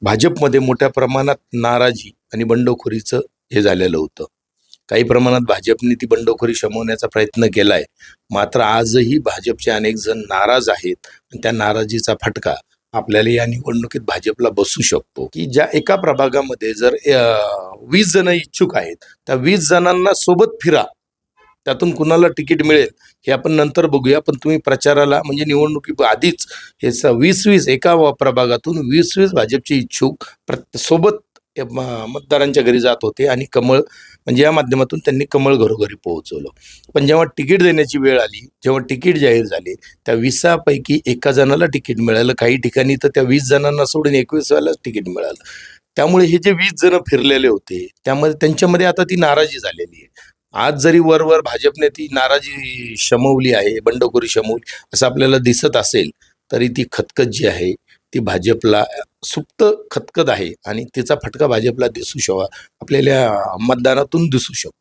भाजपमध्ये मोठ्या प्रमाणात नाराजी आणि बंडखोरीचं हे झालेलं होतं. काही प्रमाणात भाजपने ती बंडखोरी शमवण्याचा प्रयत्न केलाय. मात्र आजही भाजपचे अनेक जण नाराज आहेत आणि त्या नाराजीचा फटका आपल्याला या निवडणुकीत भाजपला बसू शकतो. की ज्या एका प्रभागामध्ये जर 20 जण इच्छुक आहेत, त्या 20 जणांना सोबत फिरा, त्यातून कुणाला तिकीट मिळेल हे आपण नंतर बघूया. पण तुम्ही प्रचाराला म्हणजे निवडणुकी आधीच हे 20-20 एका प्रभागातून 20-20 भाजपचे इच्छुक सोबत मतदारांच्या घरी जात होते आणि कमळ म्हणजे या माध्यमातून त्यांनी कमळ घरोघरी पोहोचवलं. पण जेव्हा तिकीट देण्याची वेळ आली, जेव्हा तिकीट जाहीर झाले, त्या 20 पैकी एका जणाला तिकीट मिळालं. काही ठिकाणी तर त्या 20 जणांना सोडून 21व्यालाच तिकीट मिळालं. त्यामुळे हे जे 20 जण फिरलेले होते, त्यामध्ये त्यांच्यामध्ये आता ती नाराजी झालेली आहे. आज जरी वर भाजपने ती नाराजी शमवली आहे, बंडखोरी शमवली असं आपल्याला दिसत असेल, तरी ती खतखत जी आहे ती भाजपला सुप्त खतखत आहे आणि तिचा फटका भाजपला दिसू आपल्याला मतदानातून दिसू शकतो.